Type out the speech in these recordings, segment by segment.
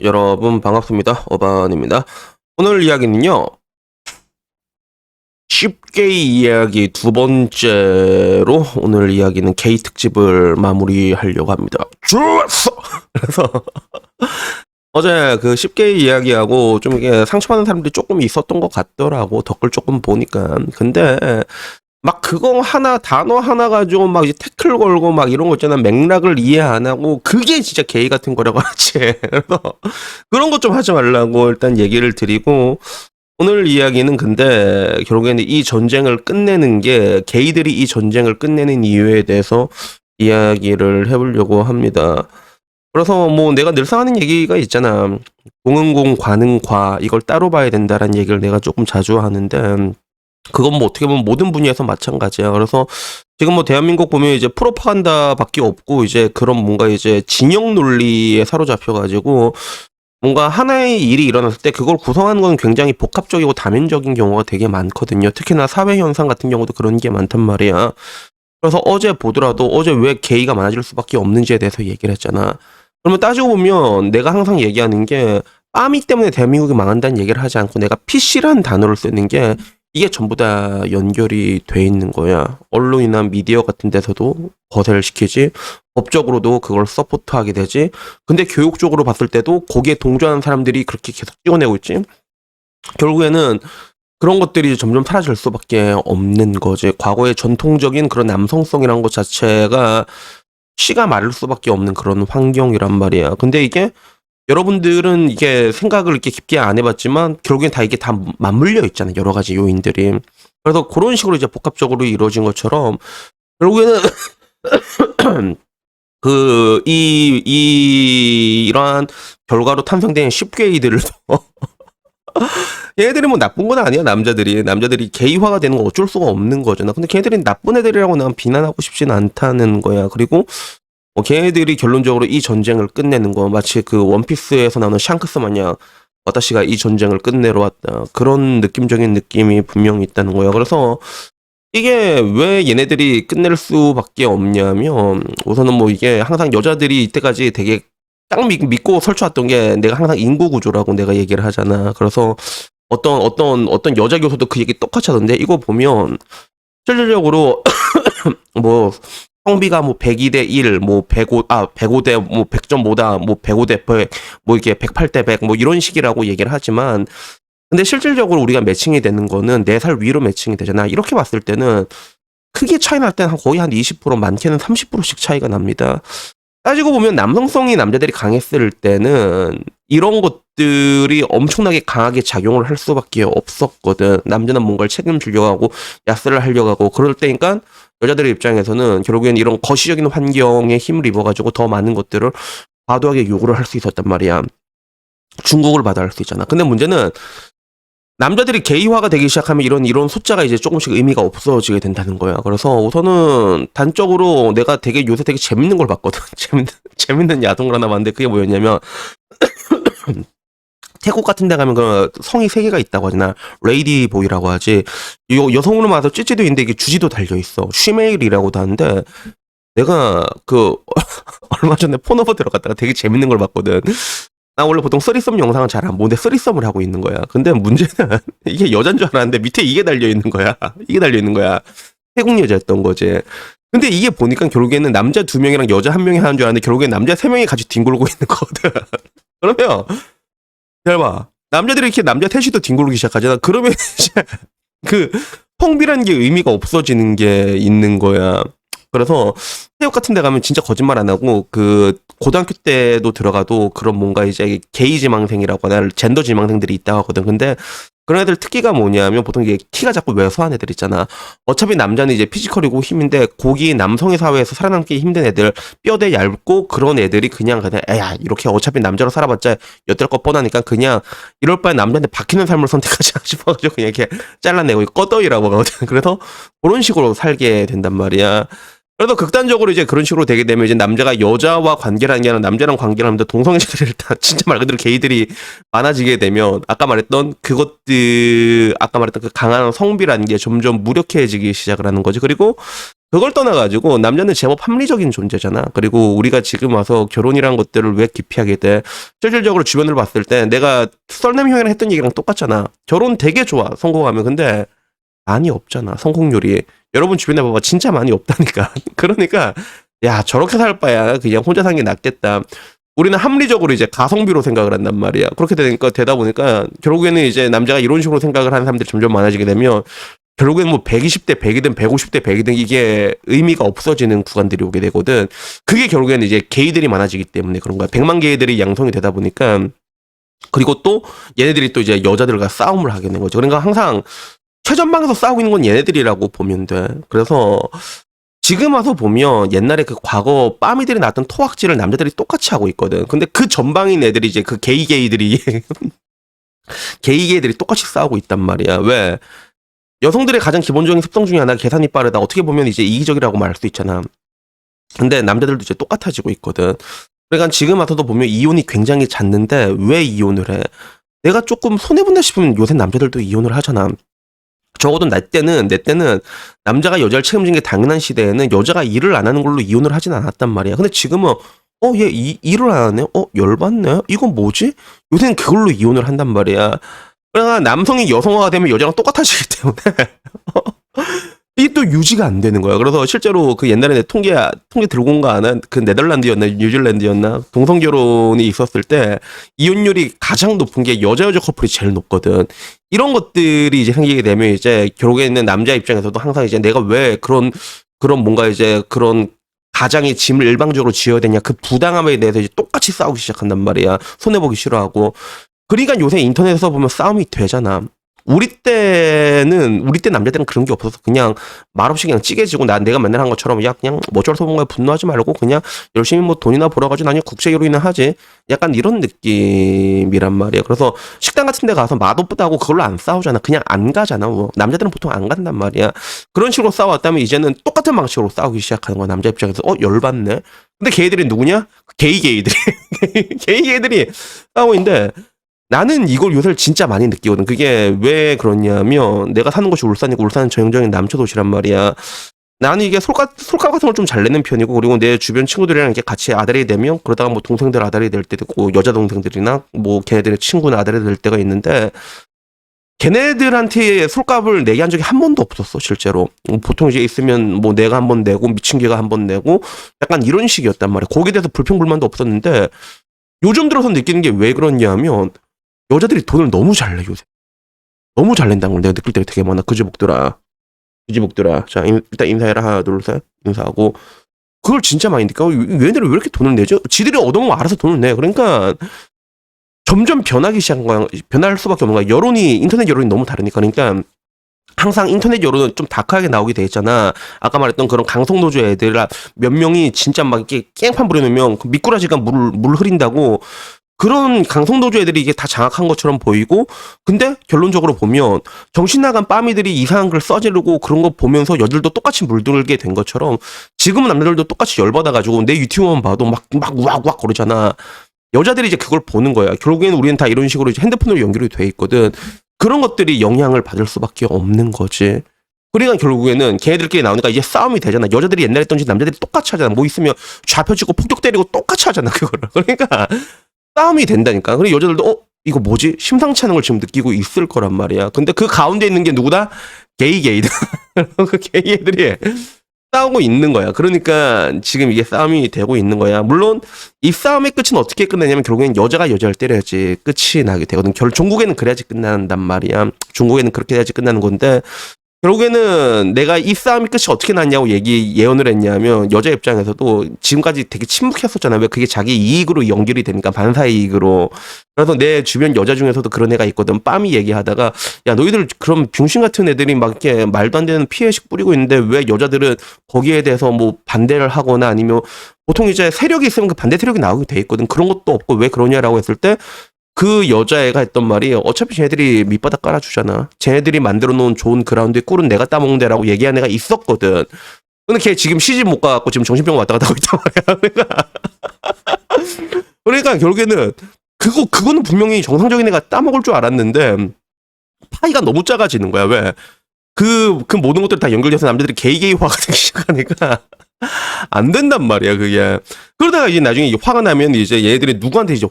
여러분 반갑습니다. 어반입니다. 오늘 이야기는요. 쉽게 이야기 두 번째로 오늘 이야기는 게이 특집을 마무리하려고 합니다. 좋았어! 그래서 어제 그 쉽게 이야기하고 좀 이게 상처받는 사람들이 조금 있었던 것 같더라고. 댓글 조금 보니까. 근데 막 그거 하나 단어 하나 가지고 막 이제 태클 걸고 막 이런 거 있잖아. 맥락을 이해 안 하고 그게 진짜 게이 같은 거라고 하지. 그래서 그런 것 좀 하지 말라고 일단 얘기를 드리고 오늘 이야기는 근데 결국에는 이 전쟁을 끝내는 게 게이들이 이 전쟁을 끝내는 이유에 대해서 이야기를 해보려고 합니다. 그래서 뭐 내가 늘상 하는 얘기가 있잖아. 공은공, 과는 과 이걸 따로 봐야 된다라는 얘기를 내가 조금 자주 하는데 그건 뭐 어떻게 보면 모든 분야에서 마찬가지야. 그래서 지금 뭐 대한민국 보면 이제 프로파간다밖에 없고 이제 그런 뭔가 이제 진영 논리에 사로잡혀가지고 뭔가 하나의 일이 일어났을 때 그걸 구성하는 건 굉장히 복합적이고 다면적인 경우가 되게 많거든요. 특히나 사회 현상 같은 경우도 그런 게 많단 말이야. 그래서 어제 보더라도 어제 왜 게이가 많아질 수밖에 없는지에 대해서 얘기를 했잖아. 그러면 따지고 보면 내가 항상 얘기하는 게 빠미 때문에 대한민국이 망한다는 얘기를 하지 않고 내가 PC라는 단어를 쓰는 게 이게 전부 다 연결이 돼 있는 거야. 언론이나 미디어 같은 데서도 거세를 시키지. 법적으로도 그걸 서포트하게 되지. 근데 교육적으로 봤을 때도 거기에 동조하는 사람들이 그렇게 계속 찍어내고 있지. 결국에는 그런 것들이 점점 사라질 수밖에 없는 거지. 과거의 전통적인 그런 남성성이란 것 자체가 씨가 마를 수밖에 없는 그런 환경이란 말이야. 근데 이게 여러분들은 이게 생각을 이렇게 깊게 안 해봤지만 결국엔 다 이게 다 맞물려 있잖아요. 여러 가지 요인들이. 그래서 그런 식으로 이제 복합적으로 이루어진 것처럼 결국에는 이러한 결과로 탄생된 쉽게이들을 얘네들이 뭐 나쁜 건 아니야. 남자들이 게이화가 되는 건 어쩔 수가 없는 거잖아. 근데 걔네들이 나쁜 애들이라고 난 비난하고 싶진 않다는 거야. 그리고 걔네들이 결론적으로 이 전쟁을 끝내는 거 마치 그 원피스에서 나오는 샹크스 마냥 와타시가 이 전쟁을 끝내러 왔다. 그런 느낌적인 느낌이 분명히 있다는 거야. 그래서 이게 왜 얘네들이 끝낼 수밖에 없냐면 우선은 뭐 이게 항상 여자들이 이때까지 되게 딱 믿고 설쳐왔던 게 내가 항상 인구 구조라고 내가 얘기를 하잖아. 그래서 어떤 여자 교수도 그 얘기 똑같이 하던데 이거 보면 실질적으로 뭐 성비가 뭐 102대 1, 뭐 105대 뭐 100.5다, 뭐 105대 100, 뭐 이게 108대 100, 뭐 이런 식이라고 얘기를 하지만 근데 실질적으로 우리가 매칭이 되는 거는 4살 위로 매칭이 되잖아. 이렇게 봤을 때는 크게 차이 날 때는 거의 한 20%, 많게는 30%씩 차이가 납니다. 따지고 보면 남성성이 남자들이 강했을 때는 이런 것들이 엄청나게 강하게 작용을 할 수밖에 없었거든. 남자는 뭔가를 책임지려고 하고 야스를 하려고 하고 그럴 때니까 여자들의 입장에서는 결국엔 이런 거시적인 환경에 힘을 입어가지고 더 많은 것들을 과도하게 요구를 할 수 있었단 말이야. 중국을 받아 할 수 있잖아. 근데 문제는 남자들이 게이화가 되기 시작하면 이런 숫자가 이제 조금씩 의미가 없어지게 된다는 거야. 그래서 우선은 단적으로 내가 요새 되게 재밌는 걸 봤거든. 재밌는 야동을 하나 봤는데 그게 뭐였냐면 태국 같은 데 가면 그 성이 3개가 있다고 하잖아. 레이디 보이라고 하지. 여성으로 봐서 찌찌도 있는데 이게 주지도 달려 있어. 쉬메일이라고도 하는데 내가 얼마 전에 폰오버 들어갔다가 되게 재밌는 걸 봤거든. 나 원래 보통 쓰리썸 영상은 잘 안 보는데 쓰리썸을 하고 있는 거야. 근데 문제는 이게 여잔 줄 알았는데 밑에 이게 달려 있는 거야. 이게 달려 있는 거야. 태국 여자였던 거지. 근데 이게 보니까 결국에는 남자 2명이랑 여자 1명이 하는 줄 알았는데 결국엔 남자 3명이 같이 뒹굴고 있는 거거든. 그러면 잘 봐. 남자들이 이렇게 남자 셋이도 뒹굴기 시작하잖아. 그러면 이제 그 성비라는 게 의미가 없어지는 게 있는 거야. 그래서 체육 같은 데 가면 진짜 거짓말 안 하고 그 고등학교 때도 들어가도 그런 뭔가 이제 게이 지망생이라거나 젠더 지망생들이 있다고 하거든. 근데 그런 애들 특기가 뭐냐면 보통 이게 키가 작고 왜소한 애들 있잖아. 어차피 남자는 이제 피지컬이고 힘인데 고기 남성의 사회에서 살아남기 힘든 애들 뼈대 얇고 그런 애들이 그냥 에야 이렇게 어차피 남자로 살아봤자 엿될 거 뻔하니까 그냥 이럴 바에 남자한테 박히는 삶을 선택하지 싶어가지고 그냥 이렇게 잘라내고 꺼더이라고 하거든. 그래서 그런 식으로 살게 된단 말이야. 그래서 극단적으로 이제 그런 식으로 되게 되면 이제 남자가 여자와 관계를 하는 게 아니라 남자랑 관계를 하면서 동성애자들이 일단 진짜 말 그대로 게이들이 많아지게 되면 아까 말했던 그 강한 성비라는 게 점점 무력해지기 시작을 하는 거지. 그리고 그걸 떠나가지고 남자는 제법 합리적인 존재잖아. 그리고 우리가 지금 와서 결혼이란 것들을 왜 기피하게 돼? 실질적으로 주변을 봤을 때 내가 썰남 형이랑 했던 얘기랑 똑같잖아. 결혼 되게 좋아, 성공하면. 근데 많이 없잖아, 성공률이. 여러분 주변에 봐봐, 진짜 많이 없다니까. 그러니까 야, 저렇게 살 바야 그냥 혼자 사는 게 낫겠다. 우리는 합리적으로 이제 가성비로 생각을 한단 말이야. 그렇게 되다 보니까 결국에는 이제 남자가 이런 식으로 생각을 하는 사람들이 점점 많아지게 되면 결국엔 뭐 120대 100이든 150대 100이든 이게 의미가 없어지는 구간들이 오게 되거든. 그게 결국에는 이제 게이들이 많아지기 때문에 그런 거야. 100만 게이들이 양성이 되다 보니까. 그리고 또 얘네들이 또 이제 여자들과 싸움을 하게 되는 거죠. 그러니까 항상 최전방에서 싸우고 있는 건 얘네들이라고 보면 돼. 그래서 지금 와서 보면 옛날에 그 과거 빠미들이 낳았던 토악질을 남자들이 똑같이 하고 있거든. 근데 그 전방인 애들이 이제 그 게이들이 게이들이 똑같이 싸우고 있단 말이야. 왜? 여성들의 가장 기본적인 습성 중에 하나가 계산이 빠르다. 어떻게 보면 이제 이기적이라고 말할 수 있잖아. 근데 남자들도 이제 똑같아지고 있거든. 그러니까 지금 와서도 보면 이혼이 굉장히 잦는데 왜 이혼을 해? 내가 조금 손해본다 싶으면 요새 남자들도 이혼을 하잖아. 적어도 내 때는 남자가 여자를 책임진 게 당연한 시대에는 여자가 일을 안 하는 걸로 이혼을 하진 않았단 말이야. 근데 지금은 얘 일을 안 하네? 열받네? 이건 뭐지? 요새는 그걸로 이혼을 한단 말이야. 그러니까 남성이 여성화가 되면 여자랑 똑같아지기 때문에 이게 또 유지가 안 되는 거야. 그래서 실제로 그 옛날에 내 통계 들고 온 거 아나? 그 네덜란드였나 뉴질랜드였나? 동성 결혼이 있었을 때 이혼율이 가장 높은 게 여자 커플이 제일 높거든. 이런 것들이 이제 생기게 되면 이제 결국에는 남자 입장에서도 항상 이제 내가 왜 그런 뭔가 이제 그런 가장의 짐을 일방적으로 지어야 되냐, 그 부당함에 대해서 이제 똑같이 싸우기 시작한단 말이야. 손해보기 싫어하고. 그러니까 요새 인터넷에서 보면 싸움이 되잖아. 우리 때 남자들은 그런 게 없어서 그냥 말없이 그냥 찌개지고 내가 맨날 한 것처럼 그냥 어쩔 수 없는 거야, 분노하지 말고 그냥 열심히 뭐 돈이나 벌어가지고 나중에 국제결혼이나 하지. 약간 이런 느낌이란 말이야. 그래서 식당 같은 데 가서 맛없다고 그걸로 안 싸우잖아. 그냥 안 가잖아. 뭐. 남자들은 보통 안 간단 말이야. 그런 식으로 싸워왔다면 이제는 똑같은 방식으로 싸우기 시작하는 거야. 남자 입장에서. 열받네. 근데 걔들이 누구냐? 게이들이. 게이들이 싸우고 있는데 나는 이걸 요새 진짜 많이 느끼거든. 그게 왜 그러냐면 내가 사는 곳이 울산이고 울산은 전형적인 남초 도시란 말이야. 나는 이게 솔값 같은 걸 좀 잘 내는 편이고, 그리고 내 주변 친구들이랑 이렇게 같이 아들이 되면 그러다가 뭐 동생들 아들이 될 때도 있고 여자 동생들이나 뭐 걔네들의 친구나 아들이 될 때가 있는데 걔네들한테 솔값을 내게 한 적이 한 번도 없었어, 실제로. 보통 이제 있으면 뭐 내가 한 번 내고 미친 개가 한 번 내고 약간 이런 식이었단 말이야. 거기에 대해서 불평불만도 없었는데 요즘 들어서 느끼는 게 왜 그러냐면 여자들이 돈을 너무 잘 내, 요새. 너무 잘 낸다는 걸 내가 느낄 때가 되게 많아. 그지복들아. 자, 일단 인사해라. 하나, 둘, 셋. 인사하고. 그걸 진짜 많이 느껴. 얘네들은 왜 이렇게 돈을 내죠? 지들이 얻어먹으면 알아서 돈을 내. 그러니까 점점 변하기 시작한 거야. 변할 수밖에 없는 거야. 인터넷 여론이 너무 다르니까. 그러니까 항상 인터넷 여론은 좀 다크하게 나오게 돼 있잖아. 아까 말했던 그런 강성노조 애들 몇 명이 진짜 막 이렇게 깽판 부려놓으면 미꾸라지가 물 흐린다고 그런 강성노조 애들이 이게 다 장악한 것처럼 보이고, 근데 결론적으로 보면 정신 나간 빠미들이 이상한 글 써지르고 그런 거 보면서 여자들도 똑같이 물들게 된 것처럼 지금은 남자들도 똑같이 열받아가지고 내 유튜브만 봐도 막 우악우악 거리잖아. 여자들이 이제 그걸 보는 거야. 결국에는 우리는 다 이런 식으로 이제 핸드폰으로 연결이 돼 있거든. 그런 것들이 영향을 받을 수밖에 없는 거지. 그러니까 결국에는 걔네들끼리 나오니까 이제 싸움이 되잖아. 여자들이 옛날에 했던 짓 남자들이 똑같이 하잖아. 뭐 있으면 좌표치고 폭격 때리고 똑같이 하잖아, 그거를. 그러니까 싸움이 된다니까. 그리고 여자들도 이거 뭐지? 심상치 않은 걸 지금 느끼고 있을 거란 말이야. 근데 그 가운데 있는 게 누구다? 게이들. 그 게이들이 싸우고 있는 거야. 그러니까 지금 이게 싸움이 되고 있는 거야. 물론 이 싸움의 끝은 어떻게 끝나냐면 결국엔 여자가 여자를 때려야지 끝이 나게 되거든. 종국에는 그래야지 끝난단 말이야. 중국에는 그렇게 해야지 끝나는 건데 결국에는 내가 이 싸움이 끝이 어떻게 났냐고 예언을 했냐면 여자 입장에서도 지금까지 되게 침묵했었잖아. 왜 그게 자기 이익으로 연결이 되니까, 반사 이익으로. 그래서 내 주변 여자 중에서도 그런 애가 있거든. 빰이 얘기하다가 야, 너희들 그럼 병신 같은 애들이 막 이렇게 말도 안 되는 피해식 뿌리고 있는데 왜 여자들은 거기에 대해서 뭐 반대를 하거나 아니면 보통 이제 세력이 있으면 그 반대 세력이 나오게 돼 있거든. 그런 것도 없고 왜 그러냐라고 했을 때 그 여자애가 했던 말이 어차피 쟤네들이 밑바닥 깔아주잖아. 쟤네들이 만들어 놓은 좋은 그라운드에 꿀은 내가 따먹는데라고 얘기한 애가 있었거든. 근데 걔 지금 시집 못 가갖고 지금 정신병 왔다 갔다 하고 있단 말이야. 그러니까 결국에는 그거는 분명히 정상적인 애가 따먹을 줄 알았는데 파이가 너무 작아지는 거야. 왜? 그 모든 것들이 다 연결돼서 남자들이 게이화가 되기 시작하니까 안 된단 말이야, 그게. 그러다가 이제 나중에 화가 나면 이제 얘들이 누구한테 이제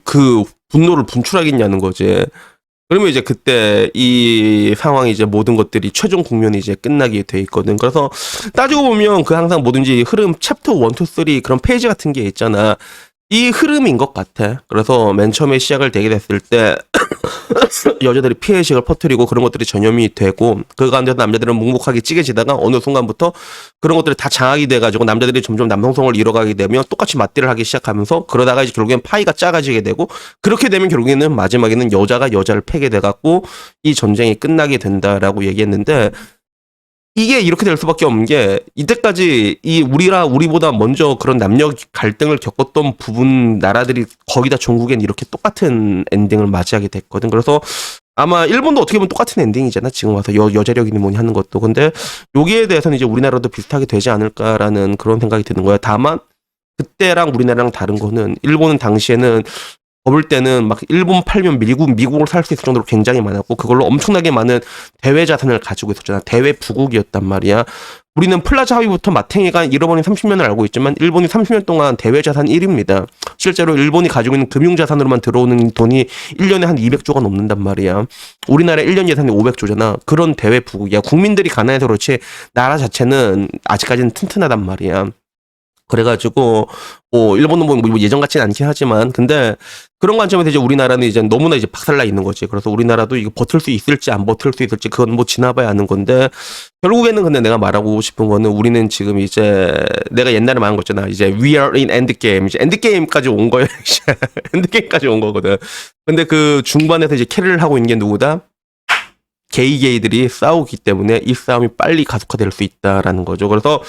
그 분노를 분출하겠냐는 거지. 그러면 이제 그때 이 상황이 이제 모든 것들이 최종 국면이 이제 끝나게 돼 있거든. 그래서 따지고 보면 그 항상 뭐든지 흐름 챕터 1, 2, 3 그런 페이지 같은 게 있잖아. 이 흐름인 것 같아. 그래서 맨 처음에 시작을 되게 됐을 때 여자들이 피해의식을 퍼뜨리고 그런 것들이 전염이 되고 그 가운데서 남자들은 묵묵하게 찌개지다가 어느 순간부터 그런 것들이 다 장악이 돼가지고 남자들이 점점 남성성을 잃어가게 되면 똑같이 맞대를 하기 시작하면서 그러다가 이제 결국엔 파이가 작아지게 되고 그렇게 되면 결국에는 마지막에는 여자가 여자를 패게 돼갖고 이 전쟁이 끝나게 된다라고 얘기했는데 이게 이렇게 될 수밖에 없는 게 이때까지 우리보다 먼저 그런 남녀 갈등을 겪었던 부분 나라들이 거의 다 전국엔 이렇게 똑같은 엔딩을 맞이하게 됐거든. 그래서 아마 일본도 어떻게 보면 똑같은 엔딩이잖아. 지금 와서 여자력이니 뭐니 하는 것도. 근데 여기에 대해서는 이제 우리나라도 비슷하게 되지 않을까라는 그런 생각이 드는 거야. 다만 그때랑 우리나라랑 다른 거는 일본은 당시에는 접을 때는 막 일본 팔면 미국을 살 수 있을 정도로 굉장히 많았고 그걸로 엄청나게 많은 대외 자산을 가지고 있었잖아. 대외 부국이었단 말이야. 우리는 플라자 합의부터 마탱이가 잃어버린 30년을 알고 있지만 일본이 30년 동안 대외 자산 1위입니다. 실제로 일본이 가지고 있는 금융 자산으로만 들어오는 돈이 1년에 한 200조가 넘는단 말이야. 우리나라 1년 예산이 500조잖아. 그런 대외 부국이야. 국민들이 가난해서 그렇지 나라 자체는 아직까지는 튼튼하단 말이야. 그래가지고 뭐 일본은 뭐 예전 같지는 않긴 하지만 근데 그런 관점에서 이제 우리나라는 이제 너무나 이제 박살나 있는 거지. 그래서 우리나라도 이거 버틸 수 있을지 안 버틸 수 있을지 그건 뭐 지나봐야 아는 건데 결국에는 근데 내가 말하고 싶은 거는 우리는 지금 이제 내가 옛날에 말한 거 있잖아. 이제 we are in endgame. 이제 엔드게임까지 온 거야. 이제 엔드게임까지 온 거거든. 근데 그 중반에서 이제 캐리를 하고 있는 게 누구다? 게이들이 싸우기 때문에 이 싸움이 빨리 가속화될 수 있다라는 거죠. 그래서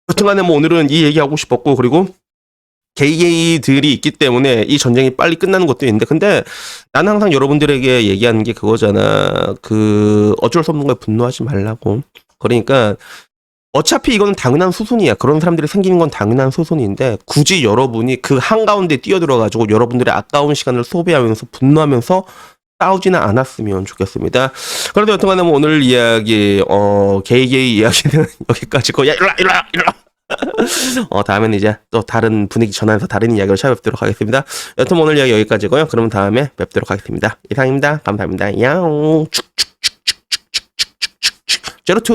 여튼간에 뭐 오늘은 이 얘기하고 싶었고 그리고 게이들이 있기 때문에 이 전쟁이 빨리 끝나는 것도 있는데 근데 나는 항상 여러분들에게 얘기하는 게 그거잖아. 그 어쩔 수 없는 거에 분노하지 말라고. 그러니까 어차피 이거는 당연한 수순이야. 그런 사람들이 생기는 건 당연한 수순인데 굳이 여러분이 그 한가운데 뛰어들어가지고 여러분들의 아까운 시간을 소비하면서 분노하면서 싸우지는 않았으면 좋겠습니다. 그래도 여튼간에 뭐 오늘 이야기 게이 이야기는 여기까지고 야 일로와 다음에는 이제 또 다른 분위기 전환해서 다른 이야기를 찾아뵙도록 하겠습니다. 여튼 오늘 이야기 여기까지고요. 그럼 다음에 뵙도록 하겠습니다. 이상입니다. 감사합니다. 야옹 제로투